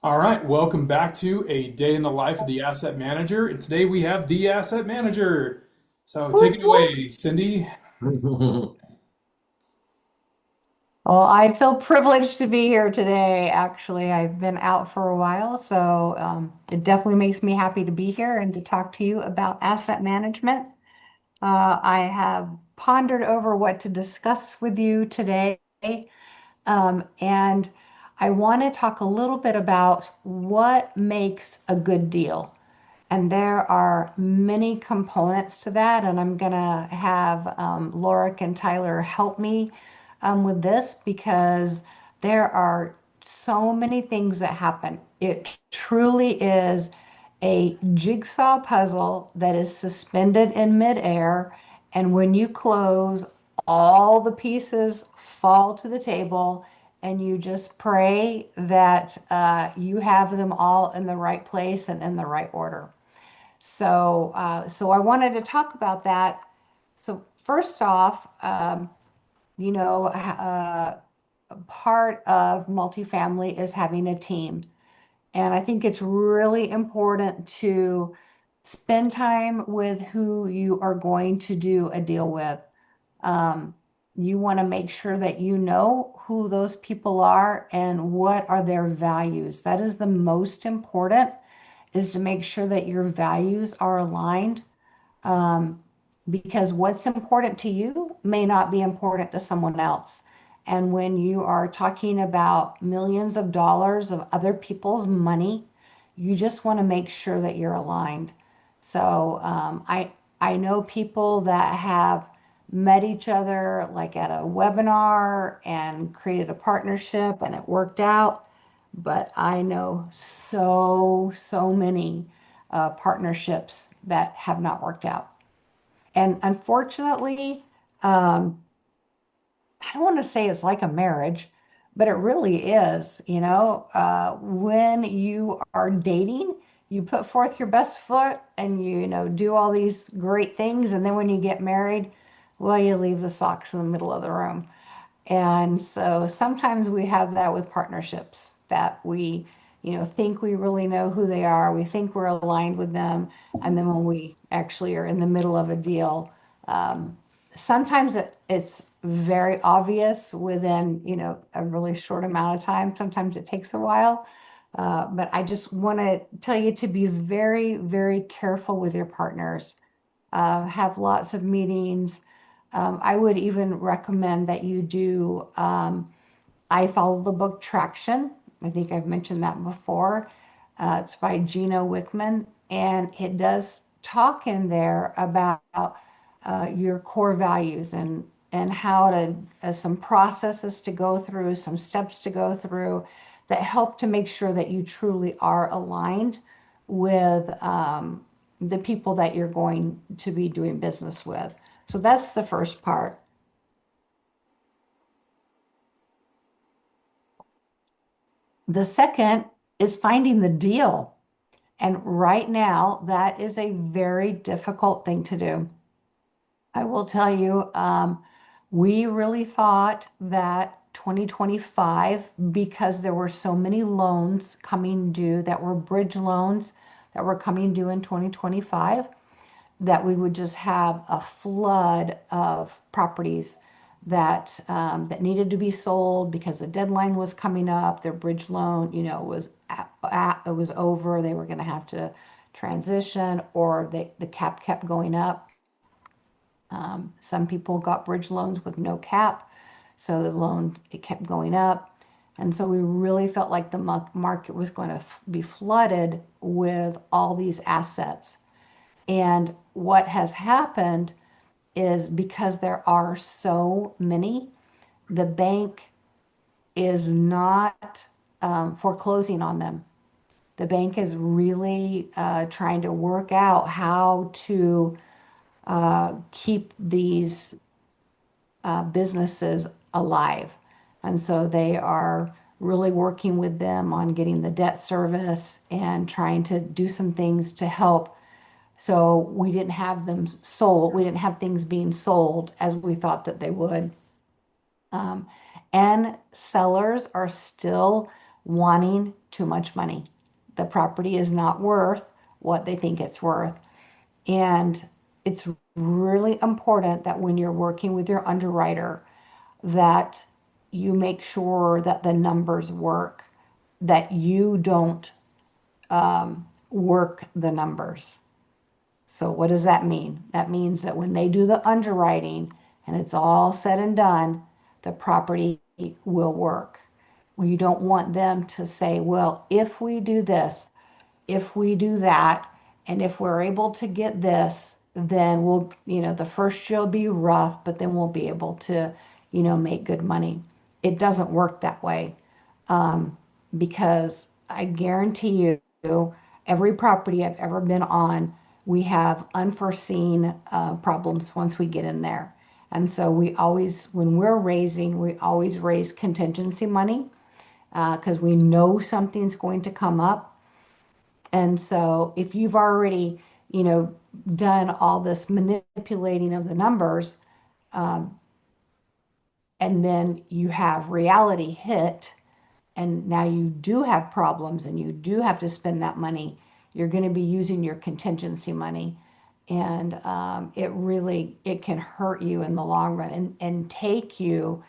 All right, welcome back to a day in the life of the asset manager. And today we have the asset manager. So take Whoop, it whoop. away, Cyndee. Well, I feel privileged to be here today. Actually, I've been out for a while, so it definitely makes me happy to be here and to talk to you about asset management. I have pondered over what to discuss with you today, and I want to talk a little bit about what makes a good deal. And there are many components to that, and I'm gonna have Lorik and Tyler help me with this because there are so many things that happen. It truly is a jigsaw puzzle that is suspended in midair, and when you close, all the pieces fall to the table, and you just pray that you have them all in the right place and in the right order. So I wanted to talk about that. So first off, part of multifamily is having a team. And I think it's really important to spend time with who you are going to do a deal with. Um, you want to make sure that you know who those people are and what are their values. That is the most important, is to make sure that your values are aligned, um, because what's important to you may not be important to someone else. And when you are talking about millions of dollars of other people's money, you just want to make sure that you're aligned. So I know people that have met each other like at a webinar and created a partnership and it worked out. But I know so many partnerships that have not worked out. And unfortunately, um, I don't want to say it's like a marriage, but it really is. When you are dating, you put forth your best foot and do all these great things. And then when you get married, well, you leave the socks in the middle of the room. And so sometimes we have that with partnerships that we, think we really know who they are. We think we're aligned with them. And then when we actually are in the middle of a deal, um, sometimes it's very obvious within, a really short amount of time. Sometimes it takes a while. But I just want to tell you to be very, very careful with your partners. Have lots of meetings. I would even recommend that you do. I follow the book Traction. I think I've mentioned that before. It's by Gino Wickman, and it does talk in there about your core values and how to some processes to go through, some steps to go through that help to make sure that you truly are aligned with the people that you're going to be doing business with. So that's the first part. The second is finding the deal. And right now, that is a very difficult thing to do. I will tell you, we really thought that 2025, because there were so many loans coming due that were bridge loans that were coming due in 2025, that we would just have a flood of properties that needed to be sold because the deadline was coming up. Their bridge loan, it was over. They were going to have to transition, or the cap kept going up. Some people got bridge loans with no cap, so the loan it kept going up. And so we really felt like the market was going to be flooded with all these assets. And what has happened is, because there are so many, the bank is not foreclosing on them. The bank is really trying to work out how to keep these businesses alive. And so they are really working with them on getting the debt service and trying to do some things to help. So we didn't have them sold. We didn't have things being sold as we thought that they would. Um, and sellers are still wanting too much money. The property is not worth what they think it's worth. And it's really important that when you're working with your underwriter, that you make sure that the numbers work, that you don't work the numbers. So what does that mean? That means that when they do the underwriting and it's all said and done, the property will work. Well, you don't want them to say, well, if we do this, if we do that, and if we're able to get this, then we'll, the first year will be rough, but then we'll be able to, make good money. It doesn't work that way, because I guarantee you, every property I've ever been on, we have unforeseen problems once we get in there. And so we always, when we're raising, we always raise contingency money because we know something's going to come up. And so if you've already, done all this manipulating of the numbers, and then you have reality hit, and now you do have problems and you do have to spend that money, you're going to be using your contingency money. And it can hurt you in the long run and take you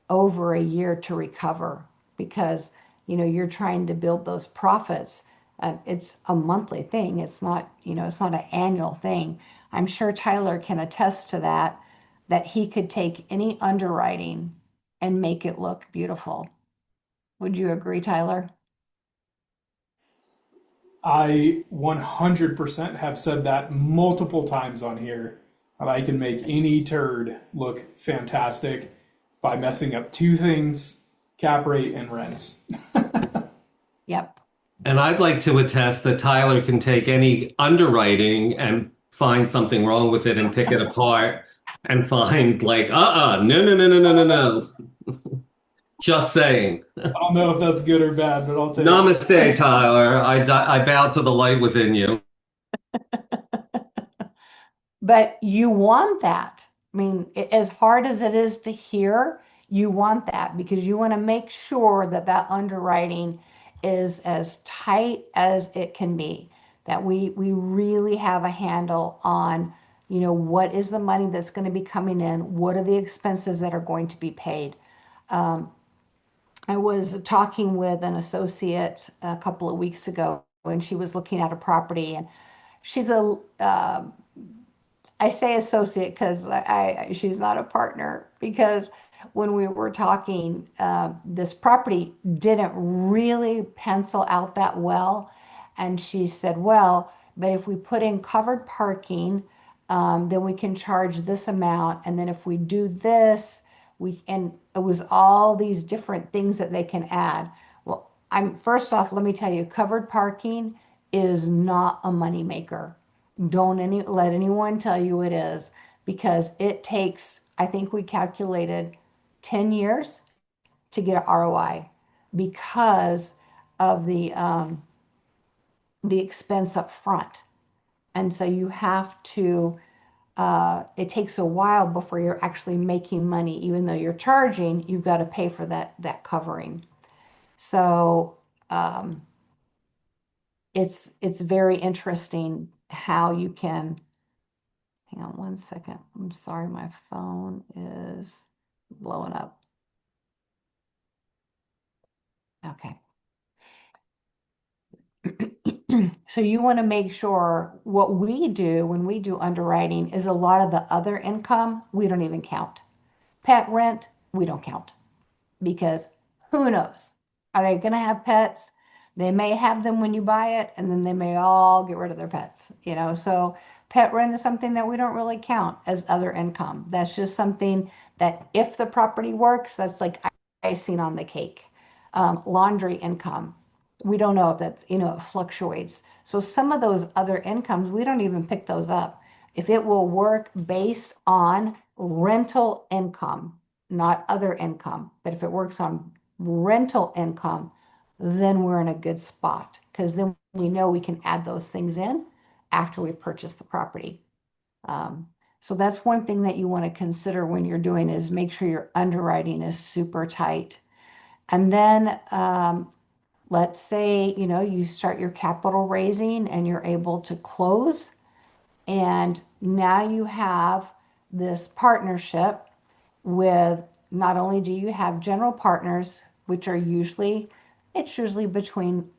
over a year to recover because you're trying to build those profits. It's a monthly thing. It's not an annual thing. I'm sure Tyler can attest to that, that he could take any underwriting and make it look beautiful. Would you agree, Tyler? I 100% have said that multiple times on here that I can make any turd look fantastic by messing up two things: cap rate and rents. Yep. And I'd like to attest that Tyler can take any underwriting and find something wrong with it and pick it apart and find like, no, no, no, no, no, no, no. Just saying. I don't know if that's good or bad, but I'll take it. Namaste, Tyler. I bow to the light within you. But you want that. I mean, as hard as it is to hear, you want that because you want to make sure that that underwriting is as tight as it can be, that we really have a handle on, what is the money that's going to be coming in, what are the expenses that are going to be paid. I was talking with an associate a couple of weeks ago, and she was looking at a property, and she's I say associate because she's not a partner, because when we were talking, this property didn't really pencil out that well. And she said, well, but if we put in covered parking, then we can charge this amount. And then if we do this, and it was all these different things that they can add. Well, first off, let me tell you, covered parking is not a moneymaker. Don't let anyone tell you it is, because it takes, I think we calculated 10 years to get an ROI because of the expense up front. And so you have to, it takes a while before you're actually making money. Even though you're charging, you've got to pay for that covering. So it's very interesting how you can. Hang on one second. I'm sorry, my phone is blowing up. Okay. So you want to make sure what we do when we do underwriting is a lot of the other income we don't even count. Pet rent, we don't count because who knows? Are they going to have pets? They may have them when you buy it, and then they may all get rid of their pets, So pet rent is something that we don't really count as other income. That's just something that if the property works, that's like icing on the cake. Laundry income, we don't know if that's, it fluctuates. So some of those other incomes, we don't even pick those up. If it will work based on rental income, not other income, but if it works on rental income, then we're in a good spot because then we know we can add those things in after we've purchased the property. So that's one thing that you want to consider when you're doing is make sure your underwriting is super tight. And then Let's say, you start your capital raising and you're able to close, and now you have this partnership with, not only do you have general partners, which are usually between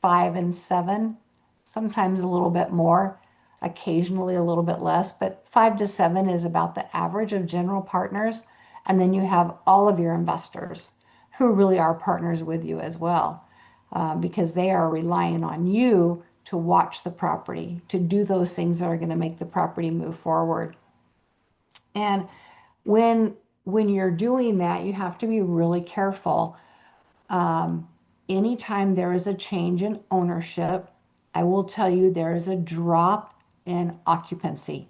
5 and 7, sometimes a little bit more, occasionally a little bit less, but 5 to 7 is about the average of general partners. And then you have all of your investors who really are partners with you as well, because they are relying on you to watch the property, to do those things that are going to make the property move forward. And when when you're doing that, you have to be really careful. Anytime there is a change in ownership, I will tell you there is a drop in occupancy.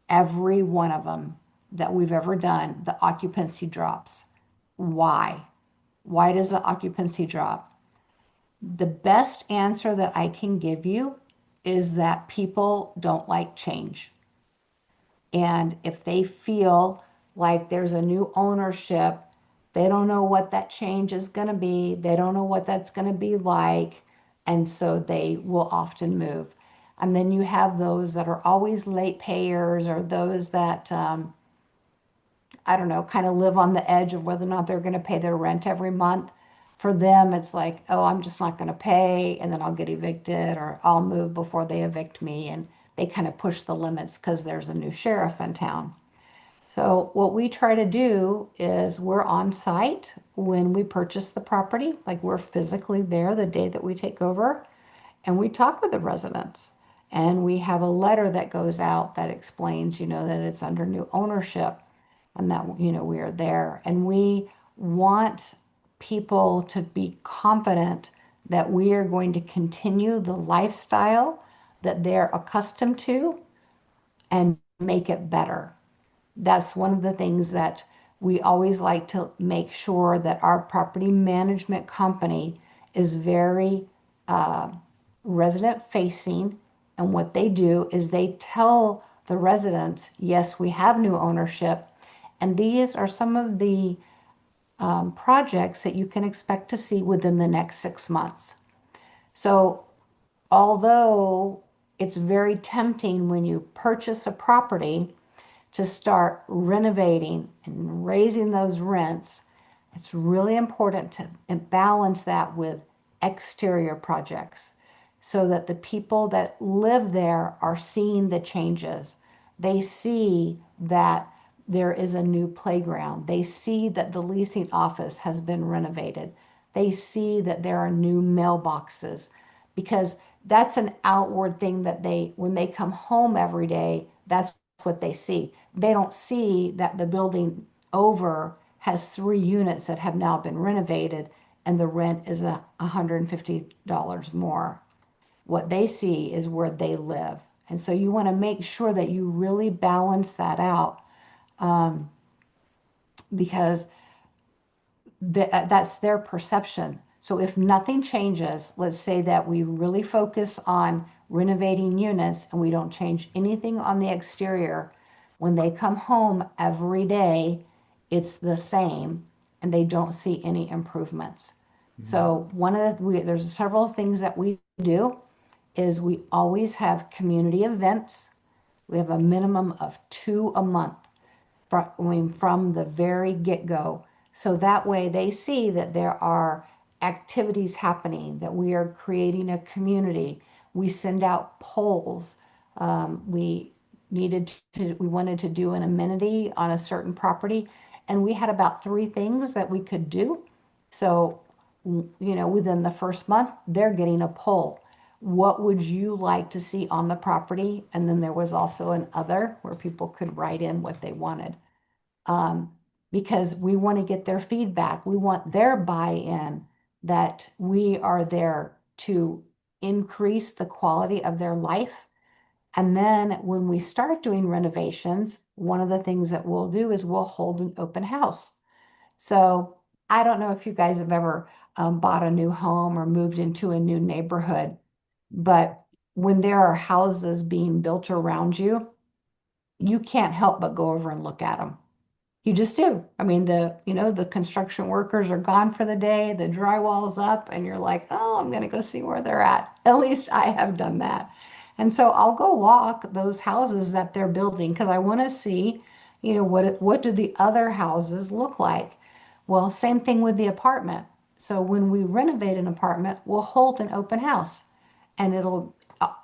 Every one of them that we've ever done, the occupancy drops. Why? Why does the occupancy drop? The best answer that I can give you is that people don't like change. And if they feel like there's a new ownership, they don't know what that change is going to be. They don't know what that's going to be like. And so they will often move. And then you have those that are always late payers, or those that, I don't know, kind of live on the edge of whether or not they're going to pay their rent every month. For them, it's like, oh, I'm just not going to pay, and then I'll get evicted, or I'll move before they evict me. And they kind of push the limits because there's a new sheriff in town. So what we try to do is we're on site when we purchase the property, like we're physically there the day that we take over, and we talk with the residents. And we have a letter that goes out that explains, that it's under new ownership, and that, we are there. And we want people to be confident that we are going to continue the lifestyle that they're accustomed to and make it better. That's one of the things that we always like to make sure that our property management company is very resident facing. And what they do is they tell the residents, yes, we have new ownership. And these are some of the projects that you can expect to see within the next 6 months. So, although it's very tempting when you purchase a property to start renovating and raising those rents, it's really important to balance that with exterior projects so that the people that live there are seeing the changes. They see that there is a new playground. They see that the leasing office has been renovated. They see that there are new mailboxes, because that's an outward thing that when they come home every day, that's what they see. They don't see that the building over has 3 units that have now been renovated and the rent is $150 more. What they see is where they live. And so you want to make sure that you really balance that out, because that's their perception. So if nothing changes, let's say that we really focus on renovating units and we don't change anything on the exterior, when they come home every day, it's the same and they don't see any improvements. So there's several things that we do is we always have community events. We have a minimum of 2 a month from the very get-go. So that way they see that there are activities happening, that we are creating a community. We send out polls. We wanted to do an amenity on a certain property, and we had about 3 things that we could do. So, within the first month, they're getting a poll. What would you like to see on the property? And then there was also an other where people could write in what they wanted. Because we want to get their feedback. We want their buy-in, that we are there to increase the quality of their life. And then when we start doing renovations, one of the things that we'll do is we'll hold an open house. So I don't know if you guys have ever bought a new home or moved into a new neighborhood, but when there are houses being built around you, you can't help but go over and look at them. You just do. I mean, the construction workers are gone for the day, the drywall's up, and you're like, oh, I'm gonna go see where they're at. At least I have done that. And so I'll go walk those houses that they're building because I want to see, what do the other houses look like? Well, same thing with the apartment. So when we renovate an apartment, we'll hold an open house and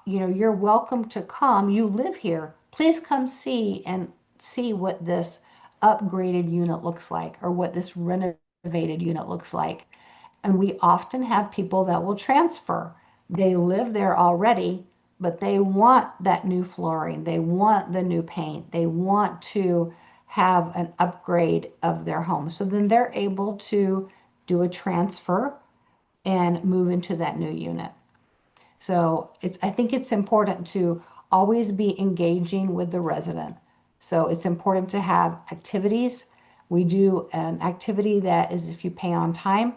you're welcome to come. You live here. Please come see and see what this upgraded unit looks like or what this renovated unit looks like. And we often have people that will transfer. They live there already, but they want that new flooring. They want the new paint. They want to have an upgrade of their home. So then they're able to do a transfer and move into that new unit. So I think it's important to always be engaging with the resident. So it's important to have activities. We do an activity that is if you pay on time.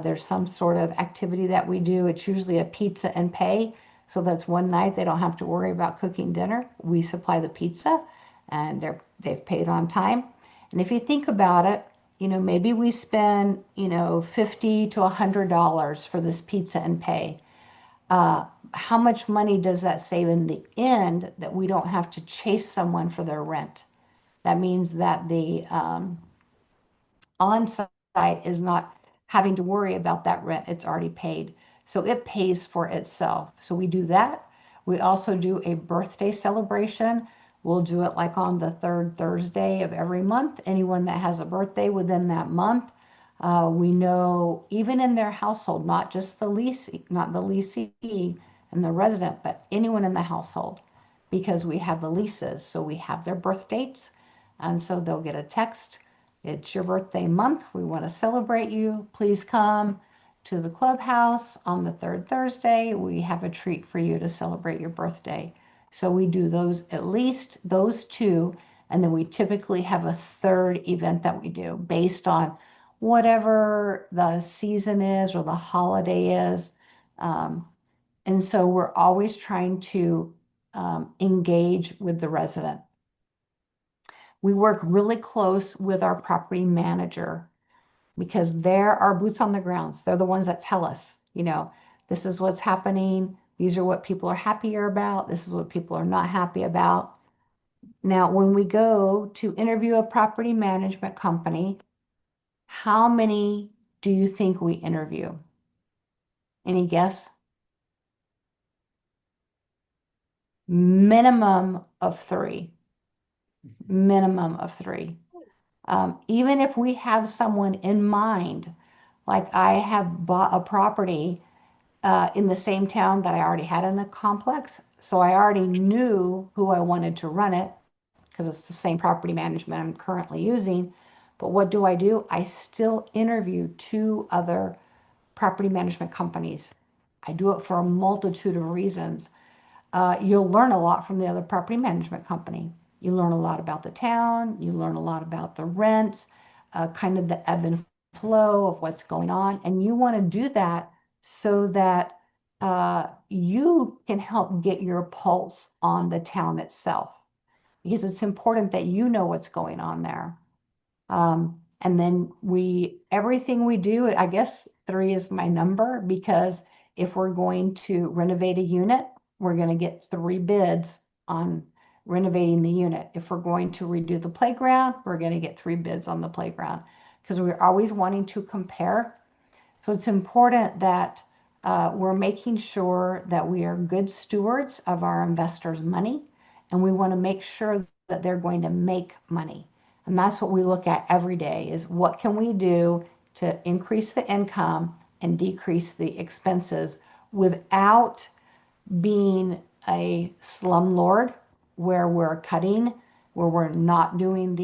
There's some sort of activity that we do. It's usually a pizza and pay. So that's one night they don't have to worry about cooking dinner. We supply the pizza and they've paid on time. And if you think about it, maybe we spend, 50 to $100 for this pizza and pay. How much money does that save in the end that we don't have to chase someone for their rent? That means that the on-site is not having to worry about that rent. It's already paid. So it pays for itself. So we do that. We also do a birthday celebration. We'll do it like on the third Thursday of every month. Anyone that has a birthday within that month, we know even in their household, not just the leasee, not the leasee and the resident, but anyone in the household, because we have the leases. So we have their birth dates. And so they'll get a text. It's your birthday month. We want to celebrate you. Please come to the clubhouse on the third Thursday. We have a treat for you to celebrate your birthday. So we do those, at least those two, and then we typically have a third event that we do based on whatever the season is or the holiday is. And so we're always trying to engage with the resident. We work really close with our property manager because they're our boots on the grounds. They're the ones that tell us, this is what's happening. These are what people are happier about. This is what people are not happy about. Now, when we go to interview a property management company, how many do you think we interview? Any guess? Minimum of three. Minimum of three. Even if we have someone in mind, like I have bought a property in the same town that I already had in a complex. So I already knew who I wanted to run it because it's the same property management I'm currently using. But what do? I still interview two other property management companies. I do it for a multitude of reasons. You'll learn a lot from the other property management company. You learn a lot about the town, you learn a lot about the rent, kind of the ebb and flow of what's going on. And you want to do that so that you can help get your pulse on the town itself because it's important that you know what's going on there. And then everything we do, I guess three is my number because if we're going to renovate a unit, we're going to get three bids on renovating the unit. If we're going to redo the playground, we're going to get three bids on the playground because we're always wanting to compare. So it's important that we're making sure that we are good stewards of our investors' money, and we want to make sure that they're going to make money. And that's what we look at every day is what can we do to increase the income and decrease the expenses without being a slumlord where we're cutting, where we're not doing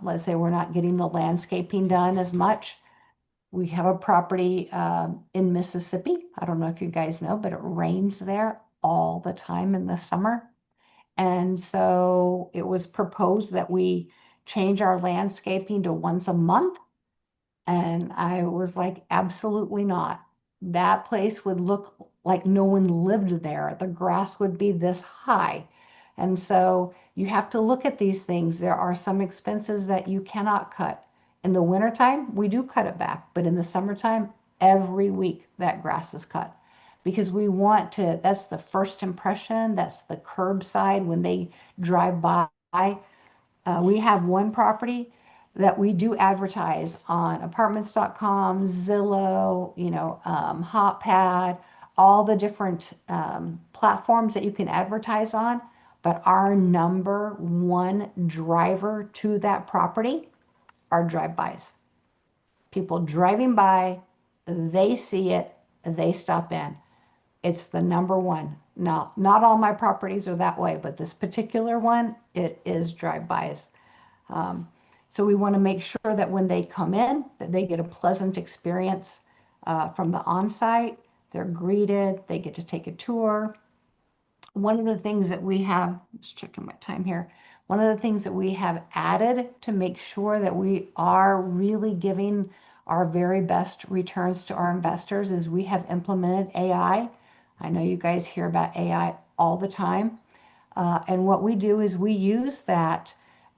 let's say we're not getting the landscaping done as much. We have a property in Mississippi. I don't know if you guys know, but it rains there all the time in the summer. And so it was proposed that we change our landscaping to once a month. And I was like, absolutely not. That place would look like no one lived there. The grass would be this high. And so you have to look at these things. There are some expenses that you cannot cut. In the wintertime, we do cut it back, but in the summertime, every week that grass is cut because we want to, that's the first impression, that's the curbside when they drive by. We have one property that we do advertise on apartments.com, Zillow, Hotpad, all the different platforms that you can advertise on. But our number one driver to that property are drive-bys. People driving by, they see it, they stop in. It's the number one. Now, not all my properties are that way, but this particular one, it is drive-bys. Um, so we want to make sure that when they come in, that they get a pleasant experience from the on-site. They're greeted, they get to take a tour. One of the things that we have, just checking my time here, one of the things that we have added to make sure that we are really giving our very best returns to our investors is we have implemented AI. I know you guys hear about AI all the time. And what we do is we use that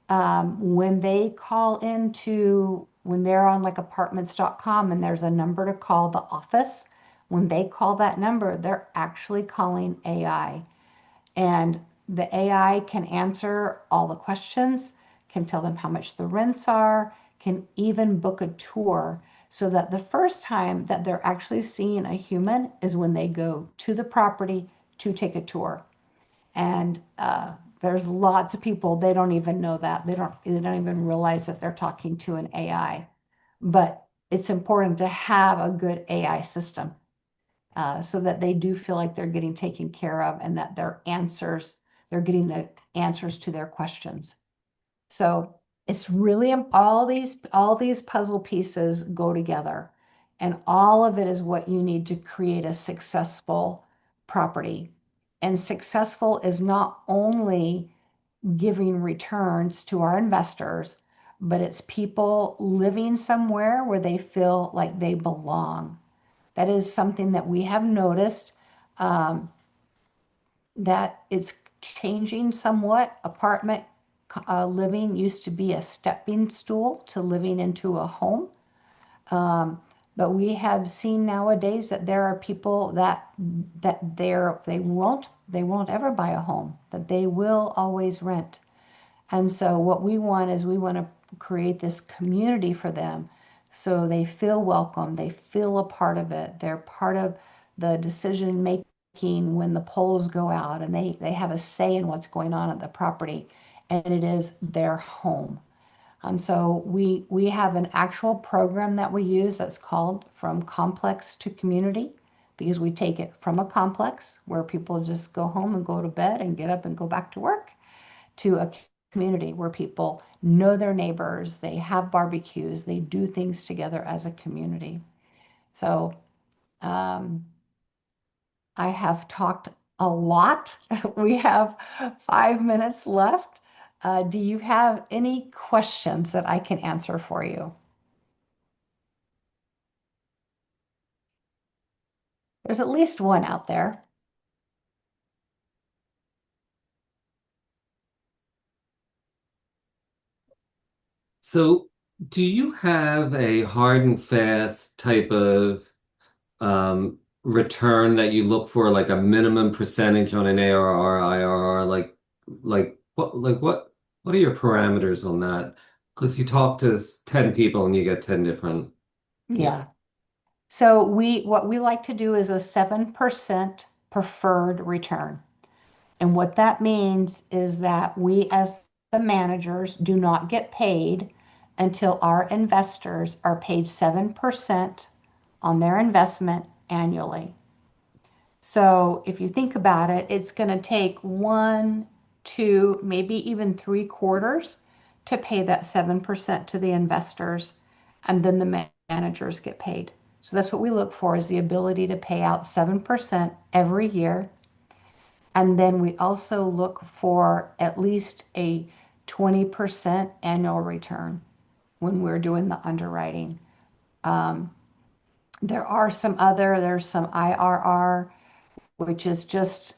when they call into, when they're on like apartments.com and there's a number to call the office, when they call that number, they're actually calling AI. And the AI can answer all the questions, can tell them how much the rents are, can even book a tour so that the first time that they're actually seeing a human is when they go to the property to take a tour. And there's lots of people, they don't even know that. They don't even realize that they're talking to an AI. But it's important to have a good AI system so that they do feel like they're getting taken care of and that they're getting the answers to their questions. So it's really all these puzzle pieces go together, and all of it is what you need to create a successful property. And successful is not only giving returns to our investors, but it's people living somewhere where they feel like they belong. That is something that we have noticed um, that it's changing somewhat. Apartment living used to be a stepping stool to living into a home. Um, but we have seen nowadays that there are people that they won't ever buy a home, that they will always rent. And so what we want is we want to create this community for them so they feel welcome, they feel a part of it, they're part of the decision making when the polls go out and they have a say in what's going on at the property and it is their home. So we have an actual program that we use that's called From Complex to Community because we take it from a complex where people just go home and go to bed and get up and go back to work to a community where people know their neighbors, they have barbecues, they do things together as a community. So um, I have talked a lot. We have 5 minutes left. Do you have any questions that I can answer for you? There's at least one out there. So, do you have a hard and fast type of return that you look for, like a minimum percentage on an ARR, IRR? What are your parameters on that? Because you talk to 10 people and you get 10 different. Yeah. Yeah. So what we like to do is a 7% preferred return. And what that means is that we, as the managers, do not get paid until our investors are paid 7% on their investment annually. So if you think about it, it's going to take one, two, maybe even 3 quarters to pay that 7% to the investors, and then the managers get paid. So that's what we look for is the ability to pay out 7% every year. And then we also look for at least a 20% annual return when we're doing the underwriting. Um, there's some IRR, which is just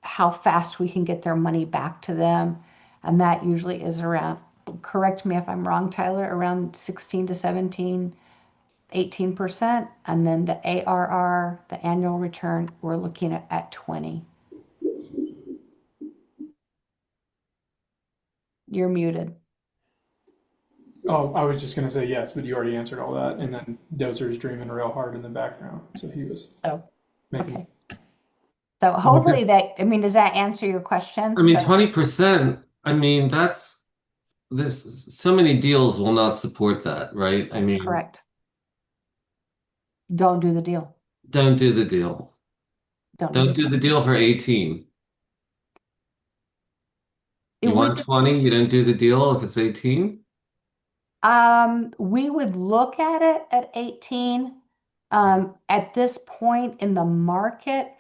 how fast we can get their money back to them. And that usually is around, correct me if I'm wrong, Tyler, around 16 to 17, 18%. And then the ARR, the annual return, we're looking at 20. You're muted. Oh, I was just gonna say yes, but you already answered all that. And then Dozer's dreaming real hard in the background, so he was Oh, making. okay. So Well, if hopefully that, I mean, does that answer your question? I mean, So 20%, I mean, there's so many deals will not support that, right? I that's mean, correct. Don't do the deal. don't do the deal. Don't do the Don't do deal. the deal for 18. It You would want 20, you don't do the deal if it's 18? We would look at it at 18. At this point in the market,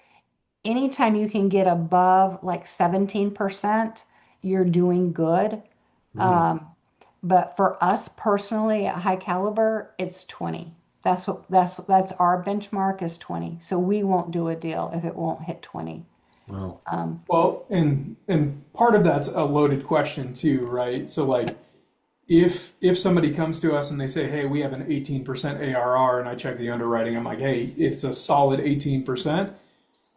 anytime you can get above like 17%, you're doing good. Mhm. Um, but for us personally at High Caliber, it's 20. That's our benchmark is 20. So we won't do a deal if it won't hit 20. Wow. Well, and part of that's a loaded question too, right? So like if somebody comes to us and they say, "Hey, we have an 18% ARR," and I check the underwriting, I'm like, "Hey, it's a solid 18%."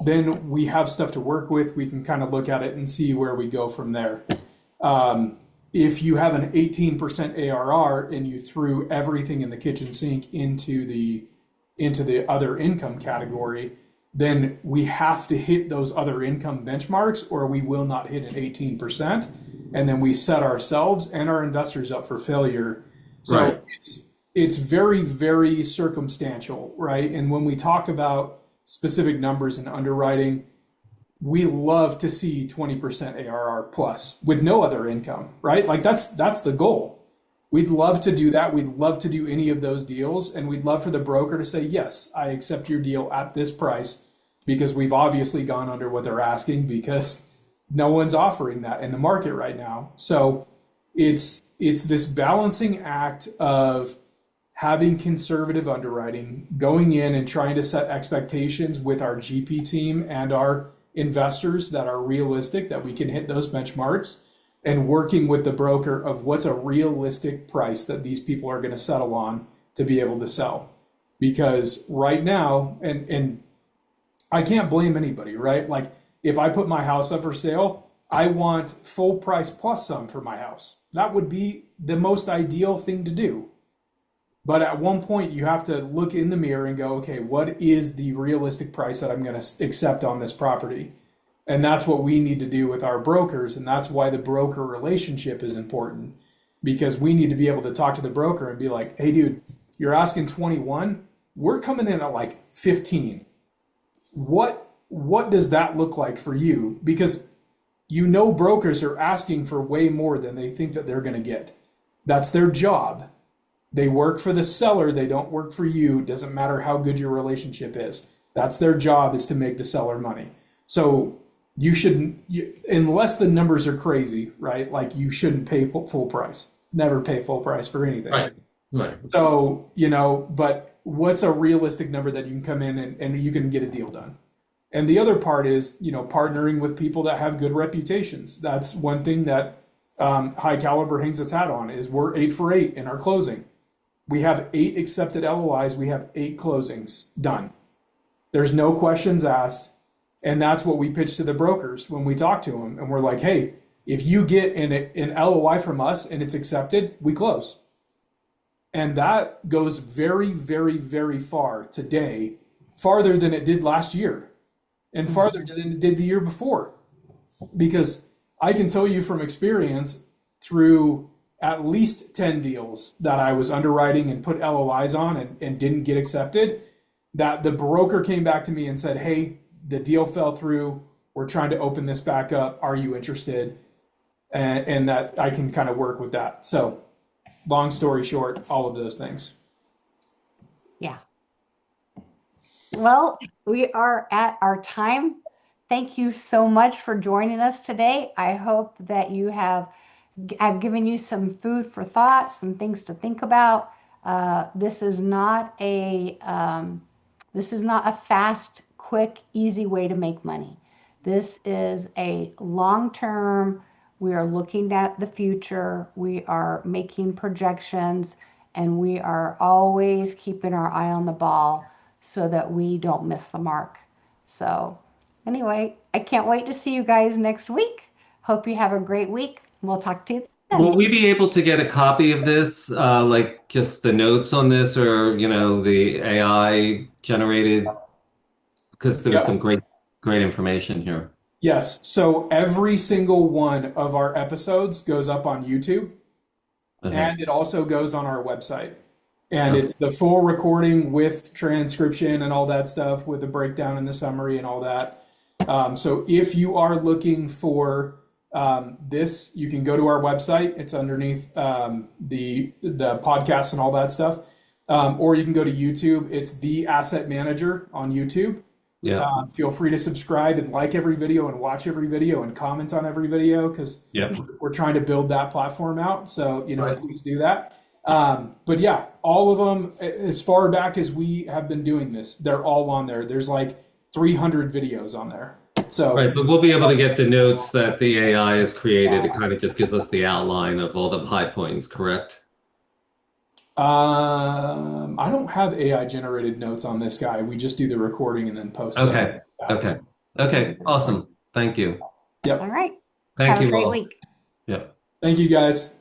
Then we have stuff to work with. We can kind of look at it and see where we go from there. If you have an 18% ARR and you threw everything in the kitchen sink into the other income category, then we have to hit those other income benchmarks or we will not hit an 18%. And then we set ourselves and our investors up for failure. So Right. it's very, very circumstantial, right? And when we talk about specific numbers in underwriting, we love to see 20% ARR plus with no other income, right? Like that's the goal. We'd love to do that. We'd love to do any of those deals, and we'd love for the broker to say, "Yes, I accept your deal at this price," because we've obviously gone under what they're asking because no one's offering that in the market right now. So it's this balancing act of having conservative underwriting, going in and trying to set expectations with our GP team and our investors that are realistic, that we can hit those benchmarks, and working with the broker of what's a realistic price that these people are going to settle on to be able to sell. Because right now, and I can't blame anybody, right? Like if I put my house up for sale, I want full price plus some for my house. That would be the most ideal thing to do. But at one point, you have to look in the mirror and go, okay, what is the realistic price that I'm going to accept on this property? And that's what we need to do with our brokers. And that's why the broker relationship is important because we need to be able to talk to the broker and be like, hey, dude, you're asking 21. We're coming in at like 15. What does that look like for you? Because brokers are asking for way more than they think that they're going to get. That's their job. They work for the seller, they don't work for you. Doesn't matter how good your relationship is. That's their job is to make the seller money. So you shouldn't, unless the numbers are crazy, right? Like you shouldn't pay full price. Never pay full price for anything. Right. Right. So, but what's a realistic number that you can come in and you can get a deal done? And the other part is, partnering with people that have good reputations. That's one thing that High Caliber hangs its hat on is we're 8 for 8 in our closing. We have 8 accepted LOIs. We have 8 closings done. There's no questions asked. And that's what we pitch to the brokers when we talk to them. And we're like, hey, if you get an LOI from us and it's accepted, we close. And that goes very, very, very far today, farther than it did last year and farther than it did the year before. Because I can tell you from experience through at least 10 deals that I was underwriting and put LOIs on and didn't get accepted, that the broker came back to me and said, hey, the deal fell through. We're trying to open this back up. Are you interested? And that I can kind of work with that. So long story short, all of those things. Yeah. Well, we are at our time. Thank you so much for joining us today. I hope that I've given you some food for thought, some things to think about. This is not a fast, quick, easy way to make money. This is a long-term, we are looking at the future, we are making projections, and we are always keeping our eye on the ball so that we don't miss the mark. So, anyway, I can't wait to see you guys next week. Hope you have a great week. We'll talk to you then. Will we be able to get a copy of this, like just the notes on this, or the AI generated? Because there's Yeah. some great information here. Yes. So every single one of our episodes goes up on YouTube, Okay. and it also goes on our website. And Okay. it's the full recording with transcription and all that stuff, with the breakdown and the summary and all that. So if you are looking for this, you can go to our website. It's underneath the podcast and all that stuff. Or you can go to YouTube. It's The Asset Manager on YouTube. Yeah. Feel free to subscribe and like every video and watch every video and comment on every video, because Yeah. we're trying to build that platform out. So, Right. please do that. But yeah, all of them, as far back as we have been doing this, they're all on there. There's like 300 videos on there. So, Right, but we'll be able to get the notes that the AI has created. It kind of just gives us the outline of all the high points, correct? I don't have AI generated notes on this guy. We just do the recording and then post it. Okay. Okay. Okay. Awesome. Thank you. Yep. All right. Thank Have a you great all. week. Yep. Thank you guys.